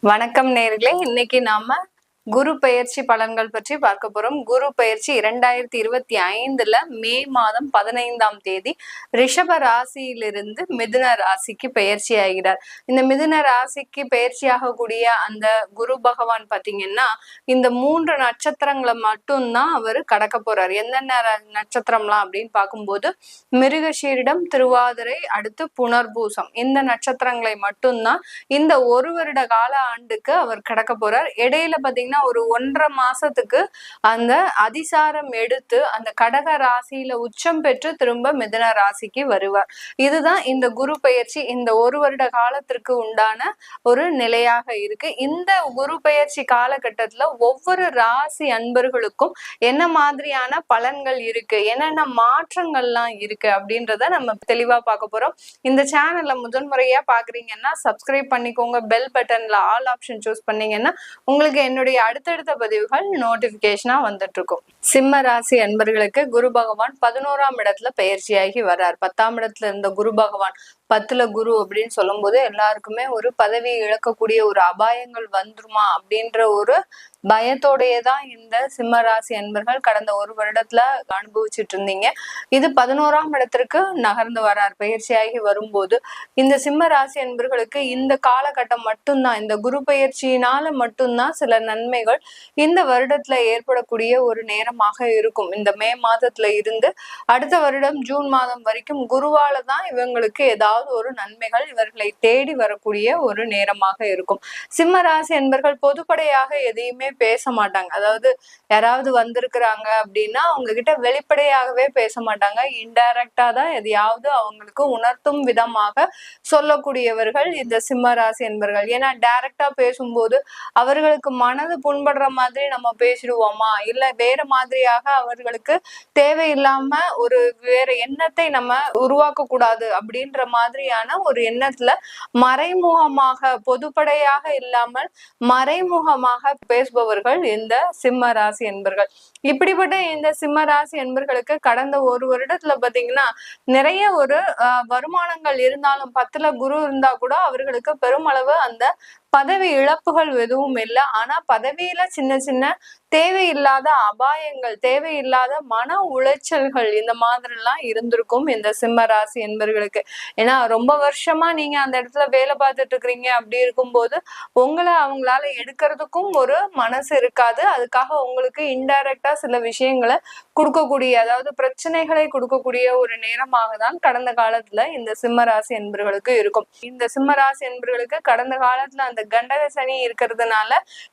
வணக்கம் நேர்களே, இன்னைக்கு நாம குரு பெயர்ச்சி பலன்கள் பற்றி பார்க்க போறோம். குரு பெயர்ச்சி 2025 மே மாதம் 15ஆம் தேதி ரிஷப ராசியிலிருந்து மிதுன ராசிக்கு பெயர்ச்சி ஆகிறார். இந்த மிதுன ராசிக்கு பெயர்ச்சியாகக்கூடிய அந்த குரு பகவான் பாத்தீங்கன்னா இந்த 3 நட்சத்திரங்களை மட்டும்தான் அவர் கடக்க போறார். என்னென்ன நட்சத்திரம்லாம் அப்படின்னு பார்க்கும்போது மிருகஷீரிடம், திருவாதிரை, அடுத்து புனர்பூசம், இந்த நட்சத்திரங்களை மட்டும்தான் இந்த ஒரு வருட கால ஆண்டுக்கு அவர் கடக்க போறார். இடையில பாத்தீங்கன்னா ஒரு 1.5 மாசத்துக்கு அந்த அதிசாரம் எடுத்து அந்த கடக ராசியில உச்சம் பெற்று திரும்ப மிதுன ராசிக்கு வருவார். இதுதான் இந்த குரு பெயர்ச்சி இந்த ஒரு வருட காலத்திற்கு உண்டான ஒரு நிலையாக இருக்கு. இந்த குரு பெயர்ச்சி காலகட்டத்துல ஒவ்வொரு ராசி அன்பர்களுக்கும் என்ன மாதிரியான பலன்கள் இருக்கு, என்னென்ன மாற்றங்கள்லாம் இருக்கு அப்படின்றத நம்ம தெளிவா பார்க்க போறோம். இந்த சேனல்ல முதன்முறையா பாக்குறீங்கன்னா சப்ஸ்கிரைப் பண்ணிக்கோங்க. பெல் பட்டன்ல ஆல் ஆப்ஷன் சூஸ் பண்ணீங்கன்னா உங்களுக்கு என்னுடைய அடுத்தடுத்த பதிவுகள் நோட்டிபிகேஷனா வந்துட்டு இருக்கும். சிம்ம ராசி அன்பர்களுக்கு குரு பகவான் 11ஆம் இடத்துல பெயர்ச்சியாகி வர்றார். 10ஆம் இடத்துல இருந்த குரு பகவான் 10ல குரு அப்படின்னு சொல்லும் போது எல்லாருக்குமே ஒரு பதவி இழக்கக்கூடிய ஒரு அபாயங்கள் வந்துருமா அப்படின்ற ஒரு பயத்தோடையதான் இந்த சிம்ம ராசி அன்பர்கள் கடந்த ஒரு வருடத்துல அனுபவிச்சுட்டு இருந்தீங்க. இது 11ஆம் இடத்திற்கு நகர்ந்து வரார். பயிற்சியாகி வரும்போது இந்த சிம்ம ராசி அன்பர்களுக்கு இந்த காலகட்டம் மட்டும்தான், இந்த குரு பயிற்சியினால மட்டும்தான் சில நன்மைகள் இந்த வருடத்துல ஏற்படக்கூடிய ஒரு நேரமாக இருக்கும். இந்த மே மாதத்துல இருந்து அடுத்த வருடம் ஜூன் மாதம் வரைக்கும் குருவால தான் இவங்களுக்கு ஏதாவது ஒரு நன்மைகள் இவர்களை தேடி வரக்கூடிய ஒரு நேரமாக இருக்கும். சிம்ம ராசி அன்பர்கள் பொதுப்படையாக எதையுமே பேச மாட்டாங்க. அதாவது யாராவது வந்திருக்கிறாங்க அப்படின்னா அவங்க கிட்ட வெளிப்படையாகவே பேச மாட்டாங்க. இன்டைரக்டா தான் எதையாவது அவங்களுக்கு உணர்த்தும் விதமாக சொல்லக்கூடியவர்கள் இந்த சிம்ம ராசி அன்பர்கள். ஏன்னா டைரக்டா பேசும்போது அவர்களுக்கு மனது புண்படுற மாதிரி நம்ம பேசிடுவோமா, இல்ல வேற மாதிரியாக அவர்களுக்கு தேவையில்லாம ஒரு வேற எண்ணத்தை நம்ம உருவாக்க கூடாது அப்படின்ற மாதிரியான ஒரு எண்ணத்துல மறைமுகமாக, பொதுப்படையாக இல்லாமல் மறைமுகமாக பேசுபவர்கள் இந்த சிம்ம ராசி என்பர்கள். இப்படிப்பட்ட இந்த சிம்ம ராசி என்பர்களுக்கு கடந்த ஒரு வருடத்துல பாத்தீங்கன்னா நிறைய ஒரு வருமானங்கள் இருந்தாலும் 10ல குரு இருந்தா கூட அவர்களுக்கு பெருமளவு அந்த பதவி இழப்புகள் எதுவும் இல்லை. ஆனா பதவியில சின்ன சின்ன தேவையில்லாத அபாயங்கள், தேவையில்லாத மன உளைச்சல்கள் இந்த மாதிரி எல்லாம் இருந்திருக்கும் இந்த சிம்ம ராசி என்பர்களுக்கு. ஏன்னா ரொம்ப வருஷமா நீங்க அந்த இடத்துல வேலை பார்த்துட்டு இருக்கிறீங்க. அப்படி இருக்கும்போது உங்களை அவங்களால எடுக்கிறதுக்கும் ஒரு மனசு இருக்காது. அதுக்காக உங்களுக்கு இன்டைரக்டா சில விஷயங்களை கொடுக்கக்கூடிய, அதாவது பிரச்சனைகளை கொடுக்கக்கூடிய ஒரு நேரமாக தான் கடந்த காலத்துல இந்த சிம்ம ராசி என்பர்களுக்கு இருக்கும். இந்த சிம்ம ராசி என்பர்களுக்கு கடந்த காலத்துல அந்த கண்டக சனி இருக்கிறதுனால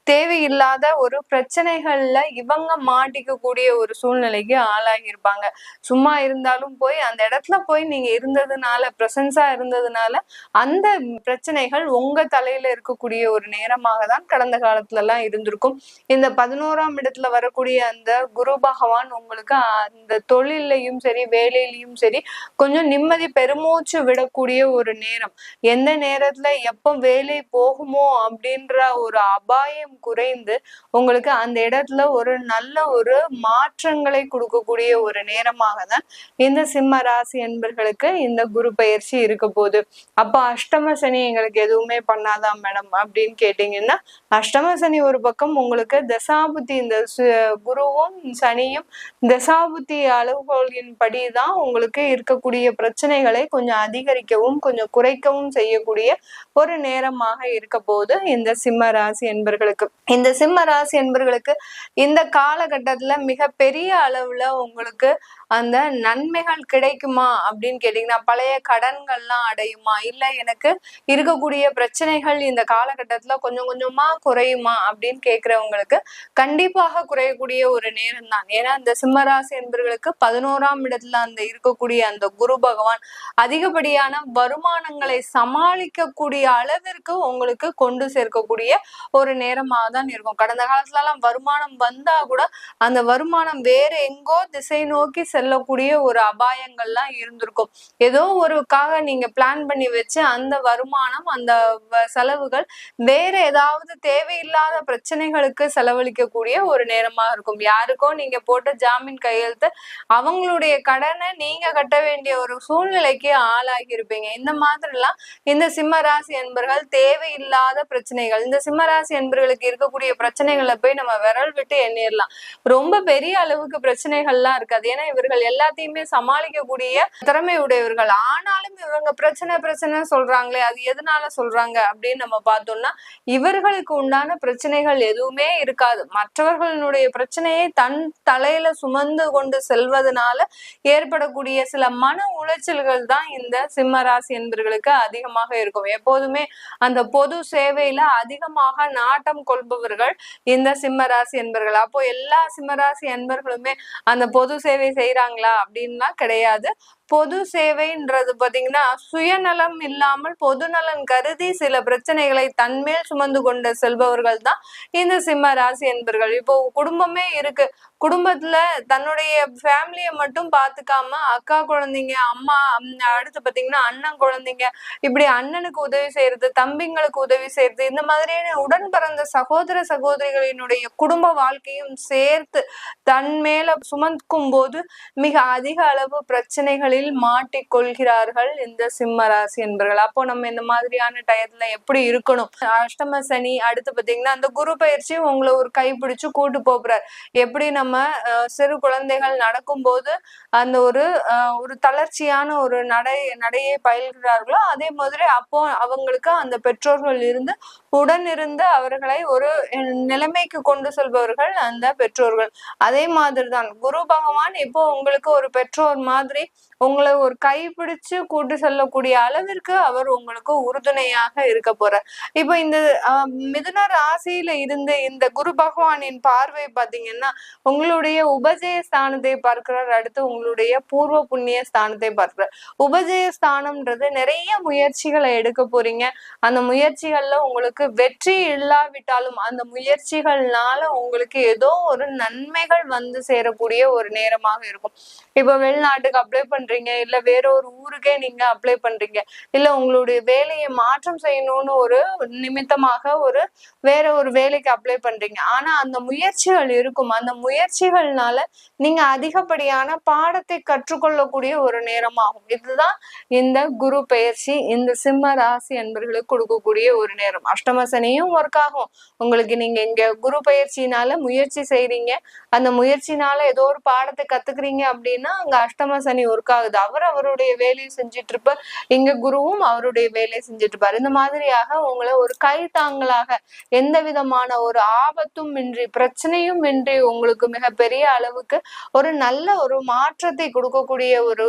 தேவையில்லாத ஒரு பிரச்சனைகள்ல இவங்க மாட்டிக்கக்கூடிய ஒரு சூழ்நிலைக்கு ஆளாகி இருப்பாங்க. சும்மா இருந்தாலும் போய் அந்த இடத்துல போய் நீங்க இருந்ததுனால, பிரசன்ஸா இருந்ததுனால அந்த பிரச்சனைகள் உங்க தலையில இருக்கக்கூடிய ஒரு நேரமாக தான் கடந்த காலத்துல எல்லாம் இருந்திருக்கும். இந்த 11ஆம் இடத்துல வரக்கூடிய அந்த குரு பகவான் உங்களுக்கு அந்த தொழிலையும் சரி வேலையிலையும் சரி கொஞ்சம் நிம்மதி பெருமூச்சு விடக்கூடிய ஒரு நேரம். எந்த நேரத்துல எப்போ வேலை போகுமோ அப்படின்ற ஒரு அபாயம் குறைந்து உங்களுக்கு அந்த இடத்துல ஒரு நல்ல ஒரு மாற்றங்களை கொடுக்கக்கூடிய ஒரு நேரமாக தான் இந்த சிம்ம ராசி என்பர்களுக்கு இந்த குரு பயிற்சி இருக்க போகுது. அப்ப அஷ்டம சனி எங்களுக்கு எதுவுமே பண்ணாதான் மேடம் அப்படின்னு கேட்டீங்கன்னா, அஷ்டம சனி ஒரு பக்கம் உங்களுக்கு தசாபுத்தி, இந்த குருவும் சனியும் தசாபுத்தி அளவுகோலின் படிதான் உங்களுக்கு இருக்கக்கூடிய பிரச்சனைகளை கொஞ்சம் அதிகரிக்கவும் கொஞ்சம் குறைக்கவும் செய்யக்கூடிய ஒரு நேரமாக இருக்க போது இந்த சிம்ம ராசி என்பர்களுக்கு. இந்த சிம்ம ராசி என்பர்களுக்கு இந்த காலகட்டத்துல மிக பெரிய அளவுல உங்களுக்கு அந்த நன்மைகள் கிடைக்குமா அப்படின்னு கேட்டீங்கன்னா, பழைய கடன்கள்லாம் அடையுமா, இல்ல எனக்கு இருக்கக்கூடிய பிரச்சனைகள் இந்த காலகட்டத்துல கொஞ்சம் கொஞ்சமா குறையுமா அப்படின்னு கேட்கிறவங்களுக்கு கண்டிப்பாக குறையக்கூடிய ஒரு நேரம் தான். ஏன்னா இந்த சிம்மராசி என்பர்களுக்கு 11ஆம் இடத்துல அந்த இருக்கக்கூடிய அந்த குரு பகவான் அதிகப்படியான வருமானங்களை சமாளிக்கக்கூடிய அளவிற்கு உங்களுக்கு கொண்டு சேர்க்கக்கூடிய ஒரு நேரமாக தான் இருக்கும். கடந்த காலத்துல எல்லாம் வருமானம் வந்தா கூட அந்த வருமானம் வேற எங்கோ திசை நோக்கி செல்லக்கூடிய ஒரு அபாயங்கள்லாம் இருந்திருக்கும். ஏதோ ஒருக்காக நீங்க பிளான் பண்ணி வச்சு அந்த வருமானம், அந்த செலவுகள் வேற ஏதாவது தேவையில்லாத பிரச்சனைகளுக்கு செலவழிக்கக்கூடிய ஒரு நேரமா இருக்கும். யாருக்கோ நீங்க போட்ட ஜாமீன் கையெழுத்து அவங்களுடைய கடனை நீங்க கட்ட வேண்டிய ஒரு சூழ்நிலைக்கு ஆளாகி இருப்பீங்க. இந்த மாதிரிலாம் இந்த சிம்ம ராசி என்பர்கள் தேவையில்லாத பிரச்சனைகள், இந்த சிம்ம ராசி என்பர்களுக்கு இருக்கக்கூடிய பிரச்சனைகளை போய் நம்ம விரல் விட்டு எண்ணிடலாம். ரொம்ப பெரிய அளவுக்கு பிரச்சனைகள்லாம் இருக்காது. ஏன்னா இவர்கள் எல்லாத்தையுமே சமாளிக்கக்கூடிய திறமை உடையவர்கள். ஆனாலும் இவங்க பிரச்சனை பிரச்சனை சொல்றாங்களே, அது எதனால சொல்றாங்க அப்படின்னு நம்ம பார்த்தோம்னா, இவர்களுக்கு உண்டான பிரச்சனைகள் எதுவுமே இருக்காது. மற்றவர்களுடைய பிரச்சனையை தன் தலையில சுமந்து கொண்டு செல்வதனால ஏற்படக்கூடிய சில மன உளைச்சல்கள் தான் இந்த சிம்ம ராசி என்பவர்களுக்கு அதிகமாக இருக்கும். எப்போதுமே அந்த பொது சேவையில அதிகமாக நாட்டம் கொள்பவர்கள் இந்த சிம்ம ராசி என்பவர்கள். அப்போ எல்லா சிம்ம ராசி என்பவர்களுமே அந்த பொது சேவை செய்யறாங்களா அப்படின்னா கிடையாது. பொது சேவைன்றது பாத்தீங்கன்னா சுயநலம் இல்லாமல் பொதுநலன் கருதி சில பிரச்சனைகளை தன்மேல் சுமந்து கொண்டு செல்பவர்கள் தான் இந்த சிம்ம ராசி என்பவர்கள். இப்போ குடும்பமே இருக்கு, குடும்பத்துல தன்னுடைய ஃபேமிலியை மட்டும் பாத்துக்காம அக்கா குழந்தைங்க, அம்மா, அடுத்து பாத்தீங்கன்னா அண்ணன் குழந்தைங்க, இப்படி அண்ணனுக்கு உதவி செய்யறது, தம்பிங்களுக்கு உதவி செய்யறது, இந்த மாதிரியான உடன் பிறந்த சகோதர சகோதரிகளினுடைய குடும்ப வாழ்க்கையும் சேர்த்து தன் மேல சுமக்கும் போது மிக அதிக அளவு பிரச்சனைகளில் மாட்டிக்கொள்கிறார்கள் இந்த சிம்ம ராசி என்பவர்கள். அப்போ நம்ம இந்த மாதிரியான டயத்துல எப்படி இருக்கணும்? அஷ்டம சனி, அடுத்து பாத்தீங்கன்னா அந்த குரு பயிற்சி உங்களை ஒரு கைப்பிடிச்சு கூட்டு போறார். எப்படி நம்ம சிறு குழந்தைகள் நடக்கும் போது அந்த ஒரு தளர்ச்சியான ஒரு நடையை பயில்கிறார்களோ, அதே மாதிரி அப்போ அவங்களுக்கு அந்த பெற்றோர்கள் இருந்து உடனிருந்து அவர்களை ஒரு நிலைமைக்கு கொண்டு செல்பவர்கள் அந்த பெற்றோர்கள். அதே மாதிரிதான் குரு பகவான் இப்போ உங்களுக்கு ஒரு பெற்றோர் மாதிரி உங்களை ஒரு கைப்பிடிச்சு கூட்டு செல்லக்கூடிய அளவிற்கு அவர் உங்களுக்கு உறுதுணையாக இருக்க போறார். இப்போ இந்த மிதுன ராசியில இருந்து இந்த குரு பகவானின் பார்வை பாத்தீங்கன்னா உங்களுடைய உபஜய ஸ்தானத்தை பார்க்கிறார், அடுத்து உங்களுடைய பூர்வ புண்ணிய ஸ்தானத்தை பார்க்கிறார். உபஜய ஸ்தானம்ன்றது நிறைய முயற்சிகளை எடுக்க போறீங்க. அந்த முயற்சிகள்ல உங்களுக்கு வெற்றி இல்லாவிட்டாலும் அந்த முயற்சிகள்னால உங்களுக்கு ஏதோ ஒரு நன்மைகள் வந்து சேரக்கூடிய ஒரு நேரமாக இருக்கும். இப்ப வெளிநாட்டுக்கு அப்ளை பண்றீங்க, இல்ல வேற ஒரு ஊருக்கே நீங்க அப்ளை பண்றீங்க, இல்ல உங்களுடைய வேலையை மாற்றம் செய்யணும்னு ஒரு நிமித்தமாக வேற ஒரு வேலைக்கு அப்ளை பண்றீங்க. ஆனா அந்த முயற்சிகள் இருக்கும். அந்த முயற்சிகள்னால நீங்க அதிகப்படியான பாடத்தை கற்றுக்கொள்ளக்கூடிய ஒரு நேரமாகும். இதுதான் இந்த குரு பெயர்ச்சி இந்த சிம்ம ராசி என்பர்களுக்கு கொடுக்கக்கூடிய ஒரு நேரம். அஷ்டம சனியும் ஒர்க் ஆகும் உங்களுக்கு. நீங்க இங்க குரு பயிற்சினால முயற்சி செய்றீங்க, அந்த முயற்சினால ஏதோ ஒரு பாடத்தை கத்துக்கிறீங்க அப்படின்னா அங்க அஷ்டம சனி ஒர்க் ஆகுது. அவருடைய வேலையை செஞ்சுட்டு இருப்பார், இங்க குருவும் அவருடைய வேலையை செஞ்சுட்டு இருப்பார். இந்த மாதிரியாக உங்களை ஒரு கைத்தாங்களாக எந்த விதமான ஒரு ஆபத்தும் இன்றி பிரச்சனையும் இன்றி உங்களுக்கு மிகப்பெரிய அளவுக்கு ஒரு நல்ல ஒரு மாற்றத்தை கொடுக்கக்கூடிய ஒரு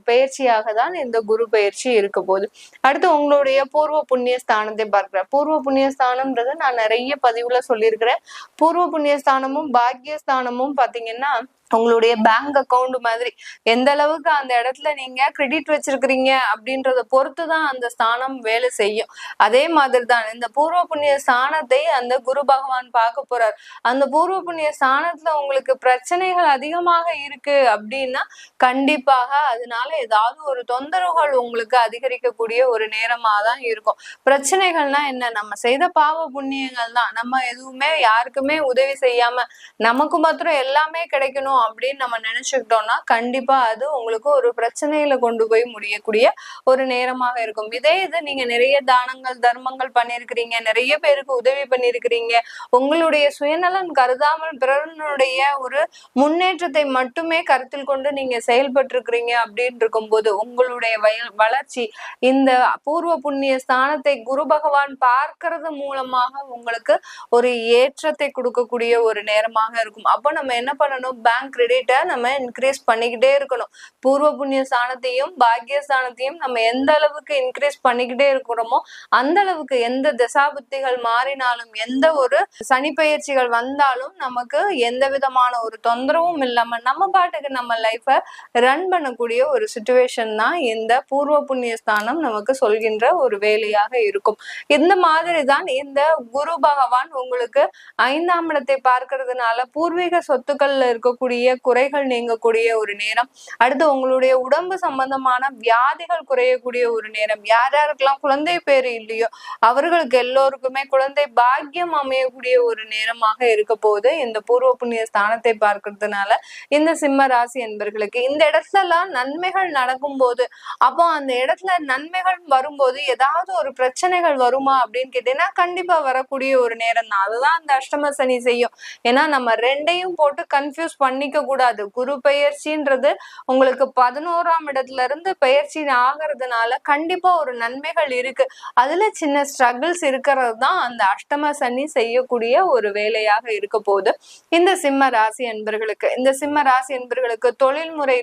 பயிற்சியாக தான் இந்த குரு பயிற்சி இருக்க போகுது. அடுத்து உங்களுடைய பூர்வ புண்ணிய ஸ்தானத்தை பார்க்கிறேன். பூர்வ புண்ணிய ஸ்தானம்ன்றது நான் நிறைய பதிவுல சொல்லியிருக்கிறேன். பூர்வ புண்ணிய ஸ்தானமும் பாக்கியஸ்தானமும் பாத்தீங்கன்னா உங்களுடைய பேங்க் அக்கௌண்ட் மாதிரி எந்த அளவுக்கு அந்த இடத்துல நீங்க கிரெடிட் வச்சிருக்கிறீங்க அப்படின்றத பொறுத்துதான் அந்த ஸ்தானம் வேலை செய்யும். அதே மாதிரிதான் இந்த பூர்வ புண்ணிய ஸ்தானத்தை அந்த குரு பகவான் பார்க்க போறார். அந்த பூர்வ புண்ணிய ஸ்தானத்துல உங்களுக்கு பிரச்சனைகள் அதிகமாக இருக்கு அப்படின்னா கண்டிப்பாக அதனால ஏதாவது ஒரு தொந்தரவுகள் உங்களுக்கு அதிகரிக்கக்கூடிய ஒரு நேரமா தான் இருக்கும். பிரச்சனைகள்னா என்ன? நம்ம செய்த பாவ புண்ணியங்கள் தான். நம்ம எதுவுமே யாருக்குமே உதவி செய்யாம நமக்கு மாத்திரம் எல்லாமே கிடைக்கணும் அப்படின்னு நம்ம நினைச்சுக்கிட்டோம்னா கண்டிப்பா அது உங்களுக்கு ஒரு பிரச்சனையில கொண்டு போய் முடியக்கூடிய ஒரு நேரமாக இருக்கும். இதே இது நீங்க நிறைய தானங்கள் தர்மங்கள் பண்ணிருக்கிறீங்க, நிறைய பேருக்கு உதவி பண்ணிருக்கிறீங்க, உங்களுடைய சுயநலன் கருதாமல் பிறனுடைய ஒரு முன்னேற்றத்தை மட்டுமே கருத்தில் கொண்டு நீங்க செயல்பட்டு இருக்கிறீங்க அப்படின்னு இருக்கும்போது உங்களுடைய வளர்ச்சி இந்த பூர்வ புண்ணிய ஸ்தானத்தை குரு பகவான் பார்க்கறது மூலமாக உங்களுக்கு ஒரு ஏற்றத்தை கொடுக்கக்கூடிய ஒரு நேரமாக இருக்கும். அப்போ நம்ம என்ன பண்ணணும்? பேங்க் கிரெடிட்டை நம்ம இன்க்ரீஸ் பண்ணிக்கிட்டே இருக்கணும். பூர்வ புண்ணிய ஸ்தானத்தையும் பாக்கியஸ்தானத்தையும் நம்ம எந்த அளவுக்கு இன்க்ரீஸ் பண்ணிக்கிட்டே இருக்கிறோமோ அந்த அளவுக்கு எந்த தசாபுத்திகள் மாறினாலும் எந்த ஒரு சனி பயிற்சிகள் வந்தாலும் நமக்கு எந்த விதமான ஒரு தொந்தரவும் இல்லாம நம்ம பாட்டுக்கு நம்ம லைஃபை ரன் பண்ணக்கூடிய ஒரு சிச்சுவேஷன் தான் இந்த பூர்வ புண்ணிய ஸ்தானம் நமக்கு சொல்கின்ற ஒரு வேலையாக இருக்கும். இந்த மாதிரி தான் இந்த குரு பகவான் உங்களுக்கு 5ஆம் இடத்தை பார்க்கறதுனால பூர்வீக சொத்துக்கள்ல இருக்கக்கூடிய இருக்கக்கூடிய குறைகள் நீங்கக்கூடிய ஒரு நேரம். அடுத்து உங்களுடைய உடம்பு சம்பந்தமான வியாதிகள் குறையக்கூடிய ஒரு நேரம். யார் யாருக்கெல்லாம் குழந்தை பேரு இல்லையோ அவர்களுக்கு எல்லோருக்குமே குழந்தை பாக்கியம் அமையக்கூடிய ஒரு நேரமாக இருக்க போது இந்த பூர்வ புண்ணிய ஸ்தானத்தை பார்க்கறதுனால இந்த சிம்ம ராசி என்பர்களுக்கு. இந்த இடத்துல எல்லாம் நன்மைகள் நடக்கும் போது, அப்போ அந்த இடத்துல நன்மைகள் வரும்போது ஏதாவது ஒரு பிரச்சனைகள் வருமா அப்படின்னு கேட்டீங்கன்னா கண்டிப்பா வரக்கூடிய ஒரு நேரம் தான். அதுதான் அந்த அஷ்டம சனி செய்யும். ஏன்னா நம்ம ரெண்டையும் போட்டு கன்ஃபியூஸ் பண்ணிக்க கூடாது. குரு பெயர்ச்சின்றது உங்களுக்கு 11ஆம் இடத்துல இருந்து பெயர்ச்சி ஆகிறதுனால கண்டிப்பா ஒரு நன்மைகள் இருக்கு. அதுல சின்ன ஸ்ட்ரகிள்ஸ் இருக்கிறது தான் அந்த அஷ்டம சனி செய்யக்கூடிய ஒரு வேலையாக இருக்க போது இந்த சிம்ம ராசி என்பர்களுக்கு. இந்த சிம்ம ராசி என்பர்களுக்கு தொழில்முறை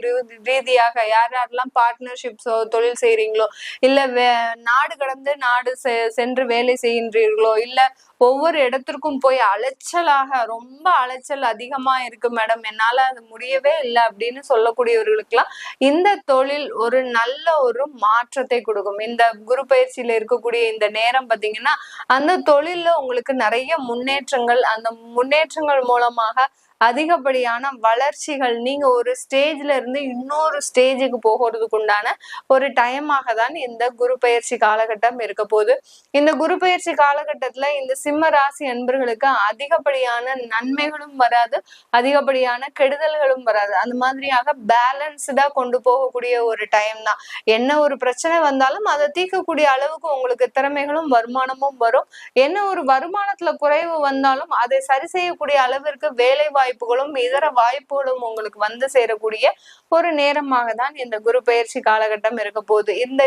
ரீதியாக யார் யாரெல்லாம் பார்ட்னர்ஷிப்ஸோ தொழில் செய்யறீங்களோ, இல்ல நாடு கடந்து நாடு சென்று வேலை செய்கின்றீர்களோ, இல்ல ஒவ்வொரு இடத்திற்கும் போய் அலைச்சலாக ரொம்ப அலைச்சல் அதிகமா இருக்கு மேடம், என்னால அது முடியவே இல்லை அப்படின்னு சொல்லக்கூடியவர்களுக்கெல்லாம் இந்த தொழில் ஒரு நல்ல ஒரு மாற்றத்தை கொடுக்கும். இந்த குரு பயிற்சியில இருக்கக்கூடிய இந்த நேரம் பாத்தீங்கன்னா அந்த தொழில்ல உங்களுக்கு நிறைய முன்னேற்றங்கள், அந்த முன்னேற்றங்கள் மூலமாக அதிகப்படியான வளர்ச்சிகள், நீங்க ஒரு ஸ்டேஜ்ல இருந்து இன்னொரு ஸ்டேஜுக்கு போகிறதுக்கு உண்டான ஒரு டைமாக தான் இந்த குரு பயிற்சி காலகட்டம் இருக்க போது. இந்த குரு பயிற்சி காலகட்டத்துல இந்த சிம்ம ராசி அன்பர்களுக்கு அதிகப்படியான நன்மைகளும் வராது, அதிகப்படியான கெடுதல்களும் வராது. அந்த மாதிரியாக பேலன்ஸ்டா கொண்டு போகக்கூடிய ஒரு டைம் தான். என்ன ஒரு பிரச்சனை வந்தாலும் அதை தீர்க்கக்கூடிய அளவுக்கு உங்களுக்கு திறமைகளும் வருமானமும் வரும். என்ன ஒரு வருமானத்துல குறைவு வந்தாலும் அதை சரி செய்யக்கூடிய அளவிற்கு வேலை வாய்ப்புகளும் இதர வாய்ப்புகளும் உங்களுக்கு வந்து சேரக்கூடிய ஒரு நேரமாக தான் இந்த குரு பயிற்சி காலகட்டம் இருக்க போகுது. இந்த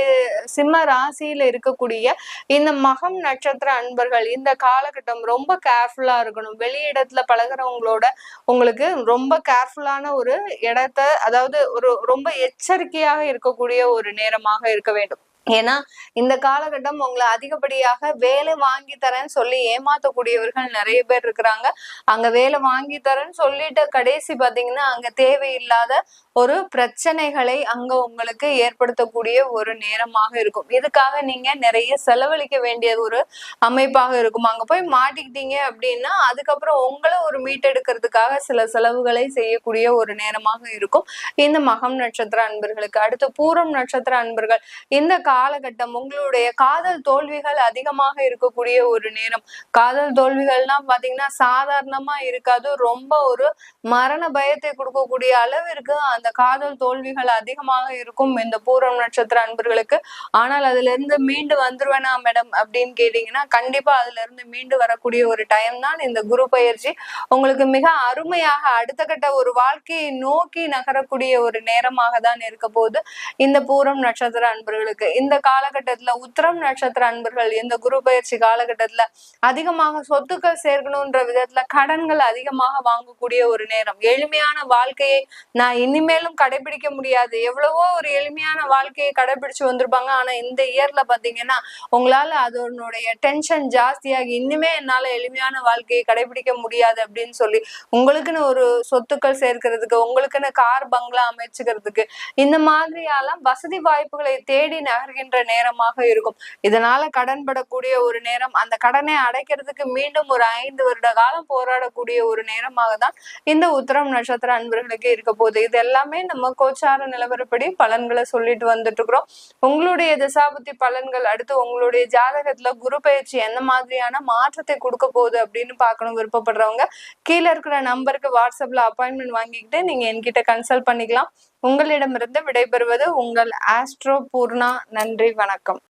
சிம்ம ராசியில இருக்கக்கூடிய இந்த மகம் நட்சத்திர அன்பர்கள் இந்த காலகட்டம் ரொம்ப கேர்ஃபுல்லா இருக்கணும். வெளியிடத்துல பழகிறவங்களோட உங்களுக்கு ரொம்ப கேர்ஃபுல்லான ஒரு இடத்த, அதாவது ஒரு ரொம்ப எச்சரிக்கையாக இருக்கக்கூடிய ஒரு நேரமாக இருக்க வேண்டும். ஏன்னா இந்த காலகட்டம் உங்களை அதிகப்படியாக வேலை வாங்கி தரேன்னு சொல்லி ஏமாத்தக்கூடியவர்கள் நிறைய பேர் இருக்கிறாங்க. அங்க வேலை வாங்கி தரேன்னு சொல்லிட்டு கடைசி பாத்தீங்கன்னா அங்க தேவையில்லாத ஒரு பிரச்சனைகளை அங்க உங்களுக்கு ஏற்படுத்தக்கூடிய ஒரு நேரமாக இருக்கும். இதுக்காக நீங்க நிறைய செலவழிக்க வேண்டிய ஒரு அமைப்பாக இருக்கும். அங்க போய் மாட்டிக்கிட்டீங்க அப்படின்னா அதுக்கப்புறம் உங்களை ஒரு மீட்டெடுக்கிறதுக்காக சில செலவுகளை செய்யக்கூடிய ஒரு நேரமாக இருக்கும் இந்த மகம் நட்சத்திர அன்பர்களுக்கு. அடுத்து பூரம் நட்சத்திர அன்பர்கள் இந்த காலகட்டம் உங்களுடைய காதல் தோல்விகள் அதிகமாக இருக்கக்கூடிய ஒரு நேரம். காதல் தோல்விகள்லாம் பாத்தீங்கன்னா சாதாரணமா இருக்காது, ரொம்ப ஒரு மரண பயத்தை கொடுக்கக்கூடிய அளவிற்கு அந்த காதல் தோல்விகள் அதிகமாக இருக்கும் இந்த பூரம் நட்சத்திர அன்பர்களுக்கு. ஆனால் அதுல இருந்து மீண்டு வந்துருவேனா மேடம் அப்படின்னு கேட்டீங்கன்னா கண்டிப்பா அதுல இருந்து மீண்டு வரக்கூடிய ஒரு டைம் தான் இந்த குரு பயிற்சி. உங்களுக்கு மிக அருமையாக அடுத்த கட்ட ஒரு வாழ்க்கையை நோக்கி நகரக்கூடிய ஒரு நேரமாக தான் இருக்க போது இந்த பூரம் நட்சத்திர அன்பர்களுக்கு. இந்த காலகட்டத்துல உத்திரம் நட்சத்திர அன்பர்கள் இந்த குரு பயிற்சி காலகட்டத்துல அதிகமாக சொத்துக்கள் சேர்க்கணும்ன்ற விதத்துல கடன்கள் அதிகமாக வாங்கக்கூடிய ஒரு நேரம். எளிமையான வாழ்க்கையை நான் இனிமேலும் கடைபிடிக்க முடியாது, எவ்வளவோ ஒரு எளிமையான வாழ்க்கையை கடைபிடிச்சு வந்திருப்பாங்க, ஆனா இந்த இயர்ல பாத்தீங்கன்னா உங்களால அதனுடைய டென்ஷன் ஜாஸ்தியாகி இனிமே என்னால எளிமையான வாழ்க்கையை கடைபிடிக்க முடியாது அப்படின்னு சொல்லி உங்களுக்குன்னு ஒரு சொத்துக்கள் சேர்க்கிறதுக்கு, உங்களுக்குன்னு கார் பங்களா அமைச்சுக்கிறதுக்கு, இந்த மாதிரியாலாம் வசதி வாய்ப்புகளை தேடி நகர்கின்ற நேரமாக இருக்கும். இதனால கடன் படக்கூடிய ஒரு நேரம், அந்த கடனை அடைக்கிறதுக்கு மீண்டும் ஒரு 5 வருட காலம் போராடக்கூடிய ஒரு நேரமாக தான் இந்த உத்திரம் நட்சத்திர அன்பர்களுக்கு இருக்க போகுது. இது எல்லாமே நம்ம கோச்சார நிலவரப்படி பலன்களை சொல்லிட்டு வந்துட்டு இருக்கிறோம். உங்களுடைய திசாபுத்தி பலன்கள், அடுத்து உங்களுடைய ஜாதகத்துல குரு பயிற்சி எந்த மாதிரியான மாற்றத்தை கொடுக்க போகுது அப்படின்னு பார்க்கணும் விருப்பப்படுறவங்க கீழே இருக்கிற நம்பருக்கு வாட்ஸ்அப்ல அப்பாயின்மெண்ட் வாங்கிக்கிட்டு நீங்க என்கிட்ட கன்சல்ட் பண்ணிக்கலாம். உங்களிடமிருந்து விடைபெறுவது உங்கள் ஆஸ்ட்ரோ பூர்ணா. நன்றி, வணக்கம்.